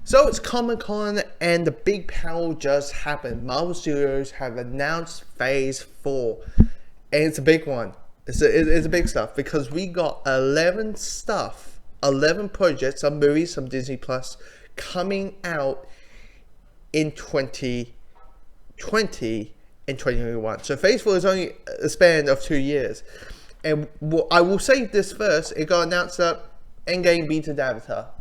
So it's Comic-Con and the big panel just happened. Marvel Studios have announced Phase 4. And it's a big one. It's a big stuff because we got 11 projects, some movies, some Disney Plus, coming out in 2020 and 2021. So Phase 4 is only a span of 2 years. And I will say this first, it got announced that Endgame beat Avatar.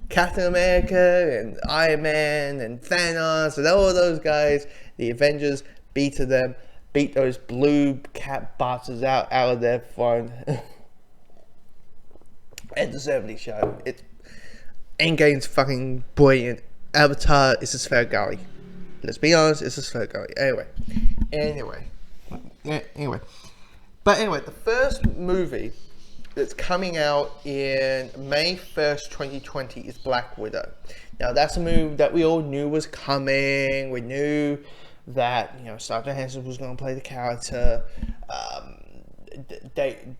Captain America and Iron Man and Thanos and all those guys, the Avengers beat those blue cat bastards out of their throne. And deservedly so. Endgame's fucking brilliant. Avatar is a sphere gully. Let's be honest, it's a sphere gully. Anyway. But anyway, the first movie that's coming out in May 1st, 2020 is Black Widow. Now, that's a movie that we all knew was coming. We knew that, Scarlett Johansson was going to play the character. David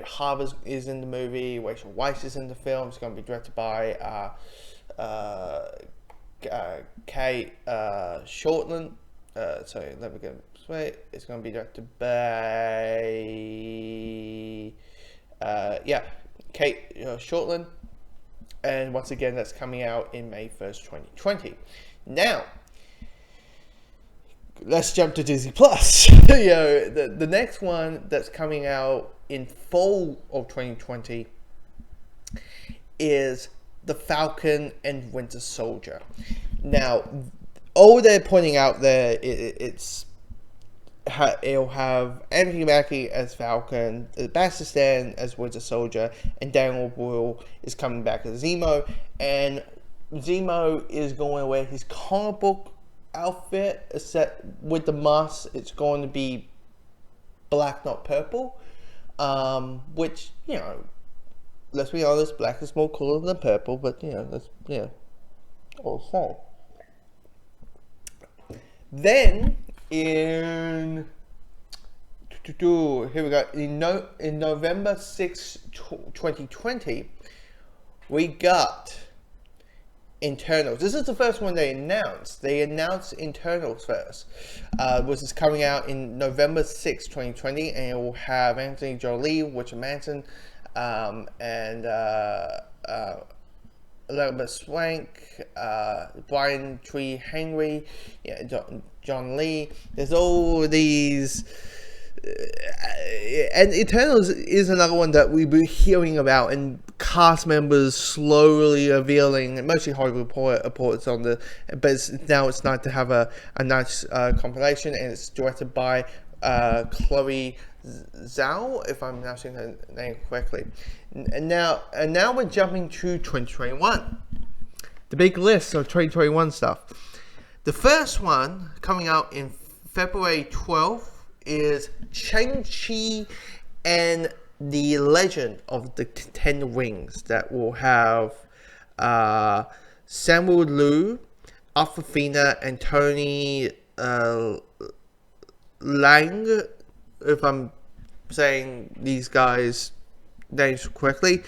Harbour is in the movie. Rachel Weisz is in the film. It's going to be directed by Kate Shortland. Sorry, let me get straight. It's going to be directed by Kate Shortland, and once again that's coming out in May 1st, 2020. Now, let's jump to Disney Plus. The next one that's coming out in fall of 2020 is The Falcon and Winter Soldier. Now, all they're pointing out there, it'll have Anthony Mackie as Falcon, Sebastian Stan as Winter Soldier, and Daniel Brühl is coming back as Zemo. And Zemo is going to wear his comic book outfit, except with the mask, it's going to be black, not purple. Which, let's be honest, black is more cooler than purple, but, that's, all Then, here we go. In November 6, 2020, we got Eternals. This is the first one they announced. They announced Eternals first, which is coming out in November 6, 2020, and it will have Anthony Jolie, Richard Manson, and Elizabeth Swank, Brian Tree Henry, John Lee. There's all these, and Eternals is another one that we've been hearing about, and cast members slowly revealing, mostly Hollywood reports on the. But now it's nice to have a nice compilation, and it's directed by Chloe Zhao, if I'm pronouncing her name correctly. And now we're jumping to 2021. The big list of 2021 stuff. The first one coming out in February 12th is Shang-Chi and the Legend of the Ten Rings, that will have Samuel Liu, Awkwafina, and Tony Lang, if I'm saying these guys' names correctly.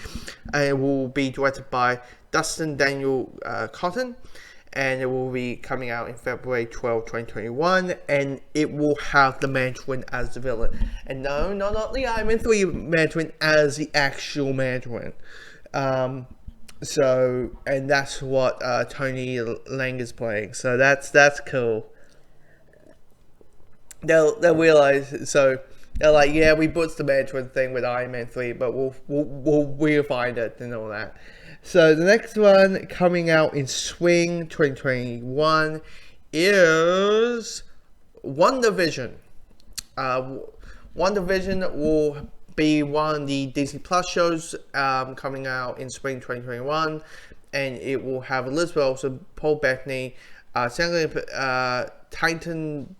And it will be directed by Dustin Daniel Cotton, and it will be coming out in February 12, 2021, and it will have the Mandarin as the villain. And no, not the Iron Man 3 Mandarin, as the actual Mandarin. So, and that's what Tony Lang is playing. So that's cool. They'll realize, so they're like, yeah, we butched the Mandarin thing with Iron Man 3, but we'll refine it and all that. So the next one coming out in spring 2021 is WandaVision. WandaVision will be one of the Disney Plus shows coming out in spring 2021, and it will have Elizabeth Olsen, Paul Bettany, Titan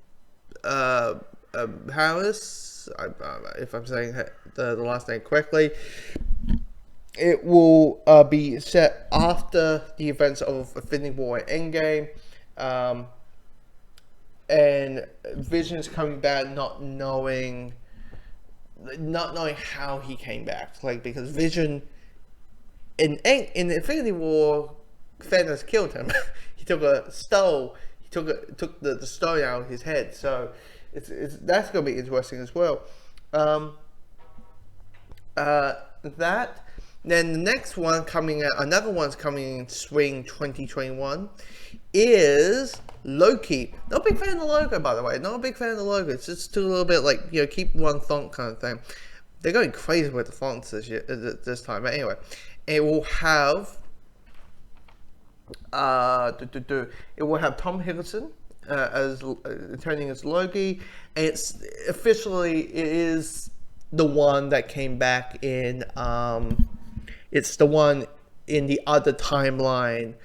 Harris, if I'm saying the last name correctly. It will be set after the events of Infinity War and Endgame. And Vision's coming back not knowing how he came back. Because Vision in Infinity War, Thanos killed him. He took a stone. He took the stone out of his head. So it's that's gonna be interesting as well. That. Then the next one coming out, another one's coming in spring 2021, is Loki. Not a big fan of the logo, by the way. Not a big fan of the logo. It's just still a little bit like, keep one font kind of thing. They're going crazy with the fonts this time. But anyway, it will have it will have Tom Hiddleston as turning as Loki, and it's officially it is the one that came back in. It's the one in the other timeline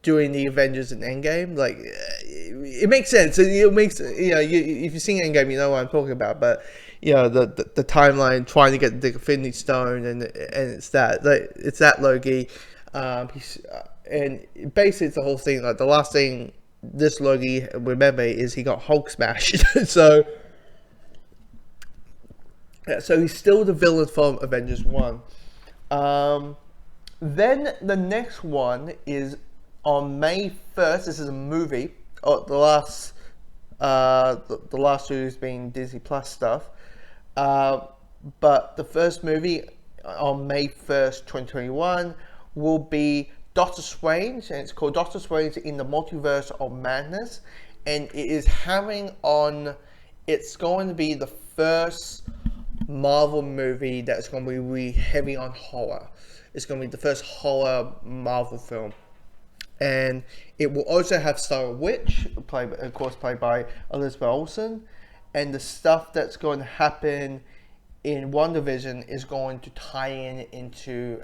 during the Avengers and Endgame. Like, it makes sense. It makes, if you've seen Endgame, you know what I'm talking about. But the timeline trying to get the Infinity Stone, and it's that Loki. And basically it's the whole thing. Like, the last thing this Loki remember is he got Hulk smashed. So he's still the villain from Avengers 1. Then the next one is on May 1st. This is a movie. The last two has been Disney Plus stuff. But the first movie on May 1st, 2021 will be Doctor Strange, and it's called Doctor Strange in the Multiverse of Madness. And it is it's going to be the first Marvel movie that's going to be really heavy on horror. It's going to be the first horror Marvel film, and it will also have Scarlet Witch, played by Elizabeth Olsen, and the stuff that's going to happen in WandaVision is going to tie into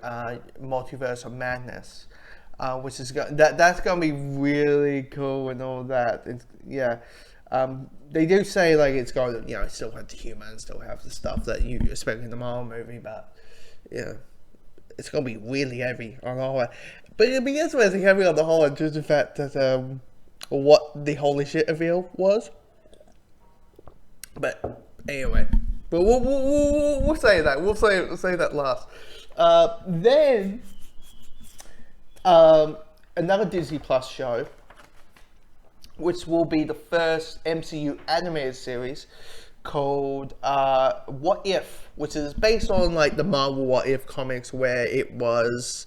Multiverse of Madness, which is that's going to be really cool and all that. They do say like it's going to still have the humor, still have the stuff that you expect in the Marvel movie, but it's going to be really heavy on horror. But it'll be interesting heavy on the horror due to the fact that what the holy shit reveal was. But anyway, but we'll say that. We'll say that last. Then another Disney Plus show, which will be the first MCU animated series called What If, which is based on like the Marvel What If comics, where it was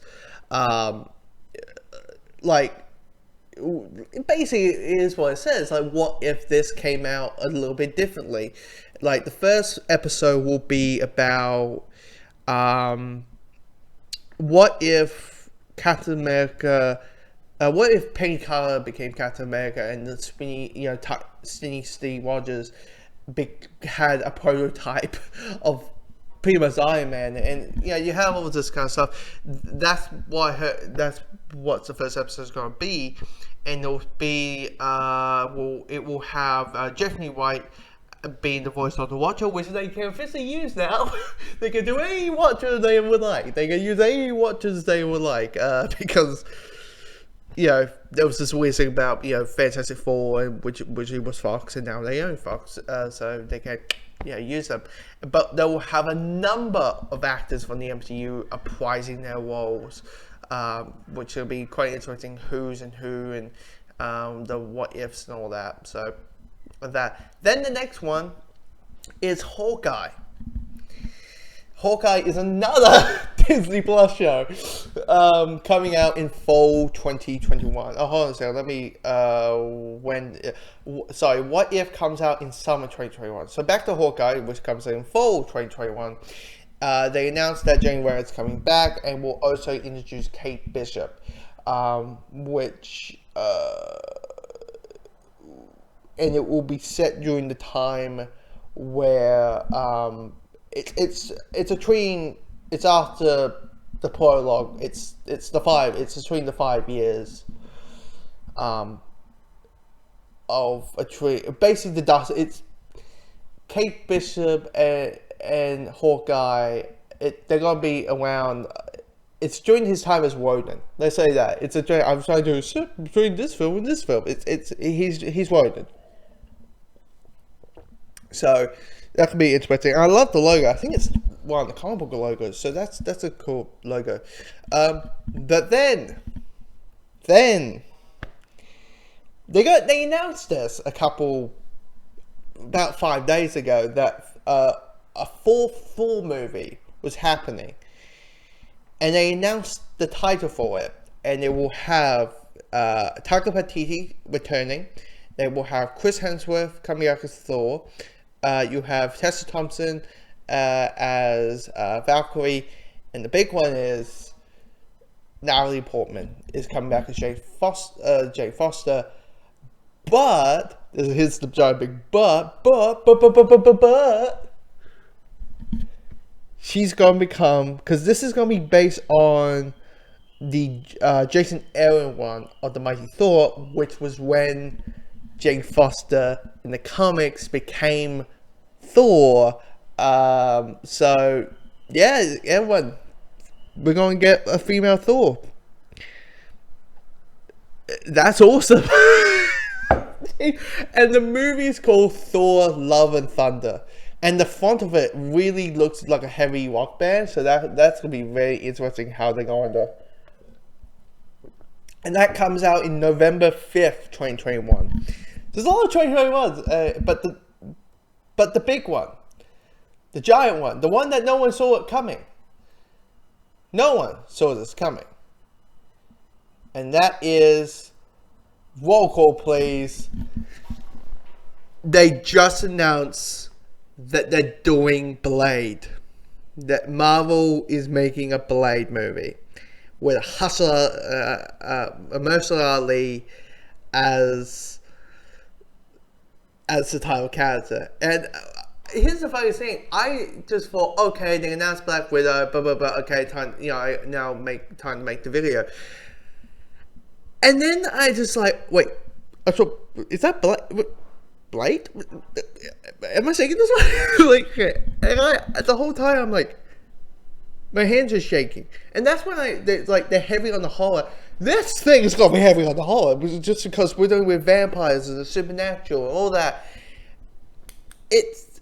basically it is what it says. Like, what if this came out a little bit differently? Like, the first episode will be about what if Captain America. What if Peggy Carter became Captain America and the skinny Steve Rogers had a prototype of pretty much Iron Man, and you have all this kind of stuff. That's what the first episode is going to be, and it'll be it will have Jeffrey Wright being the voice of the Watcher, which they can officially use now. They can do any Watcher they would like. They can use any Watchers they would like, because there was this weird thing about Fantastic Four, which was Fox, and now they own Fox, so they can use them. But they will have a number of actors from the MCU apprising their roles, which will be quite interesting. Who's and who, and the what ifs and all that. So that. Then the next one is Hawkeye. Hawkeye is another Disney Plus show coming out in fall 2021. Oh, hold on a second. Let me. What If comes out in summer 2021. So back to Hawkeye, which comes out in fall 2021. They announced that January it's coming back, and will also introduce Kate Bishop, which and it will be set during the time where it's after the prologue. It's between the 5 years of a tree. Basically, the dust. It's Kate Bishop and Hawkeye. They're gonna be around. It's during his time as Ronin. Let's say that I'm trying to do between this film and this film. He's Ronin. So That could be interesting. I love the logo. I think it's one of the comic book logos, so that's a cool logo. But then they announced this about 5 days ago that a fourth Thor movie was happening, and they announced the title for it, and it will have Taika Waititi returning. They will have Chris Hemsworth coming out as Thor. You have Tessa Thompson as Valkyrie, and the big one is Natalie Portman is coming back as Jane Foster. But here's the giant big but she's gonna become, because this is gonna be based on the Jason Aaron one of the Mighty Thor, which was when Jane Foster in the comics became Thor. So yeah, everyone, we're gonna get a female Thor. That's awesome. And the movie is called Thor: Love and Thunder, and the font of it really looks like a heavy rock band. So that's gonna be very interesting how they're going to. And that comes out in November 5th, 2021. There's a lot of 2021s, but the big one, the giant one, the one that no one saw it coming. No one saw this coming. And that is, roll call please. They just announced that they're doing Blade. That Marvel is making a Blade movie with Mahershala Ali as the title character. And here's the funny thing: I just thought, okay, they announced Black Widow, blah blah blah. Okay, time to make the video. And then I just like, wait, I thought, is that Blade? Am I saying this one? Like, and the whole time I'm like, my hands are shaking, and that's when they're heavy on the horror. This thing is gonna be heavy on the horror, just because we're doing with vampires and the supernatural and all that. It's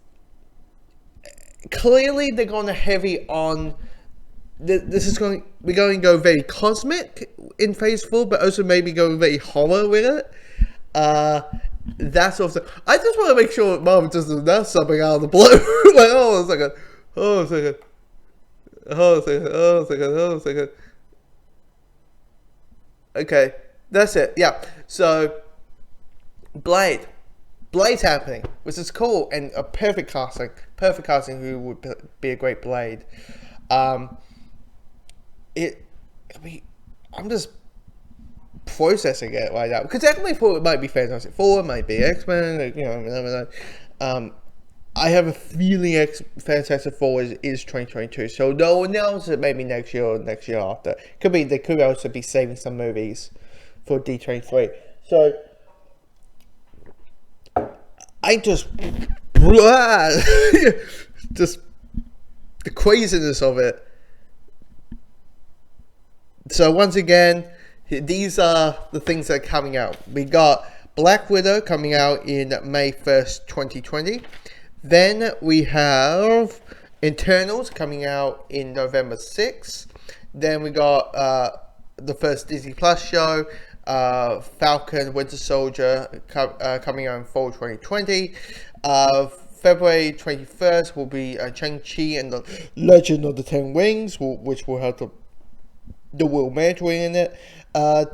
clearly they're going to heavy on. This is going. We're going to go very cosmic in Phase 4, but also maybe go very horror with it. That sort of stuff. I just want to make sure Marvel doesn't announce something out of the blue. Like, hold on a second. Okay, that's it. Yeah. So, Blade's happening, which is cool, and a perfect casting who would be a great Blade. I'm just processing it right now, because definitely thought it might be Fantastic Four, it might be X-Men, I have a feeling Fantastic Four is 2022, so they'll announce it maybe next year or next year after. They could also be saving some movies for D23. So I just the craziness of it. So once again, these are the things that are coming out. We got Black Widow coming out in May 1st, 2020. Then we have Eternals coming out in November 6th. Then we got the first Disney Plus show, Falcon Winter Soldier, coming out in fall 2020. February 21st will be Shang-Chi and the Legend of the Ten Rings, which will have the Will Mandarin in it.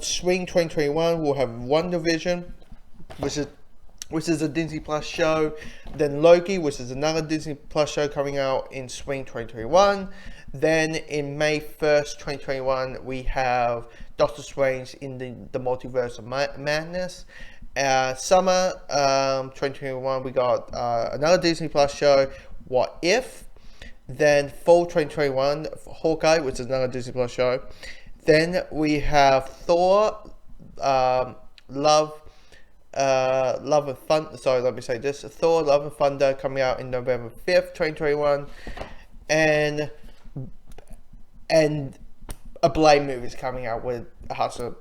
Spring 2021 will have WandaVision, which is a Disney Plus show. Then Loki, which is another Disney Plus show coming out in spring 2021. Then in May 1st, 2021, we have Doctor Strange in the Multiverse of Madness. Summer 2021, we got another Disney Plus show, What If. Then fall 2021, Hawkeye, which is another Disney Plus show. Then we have Thor, Love and Thunder. Sorry, let me say this. Thor: Love and Thunder coming out in November 5th, 2021, and a Blade movie is coming out with Mahershala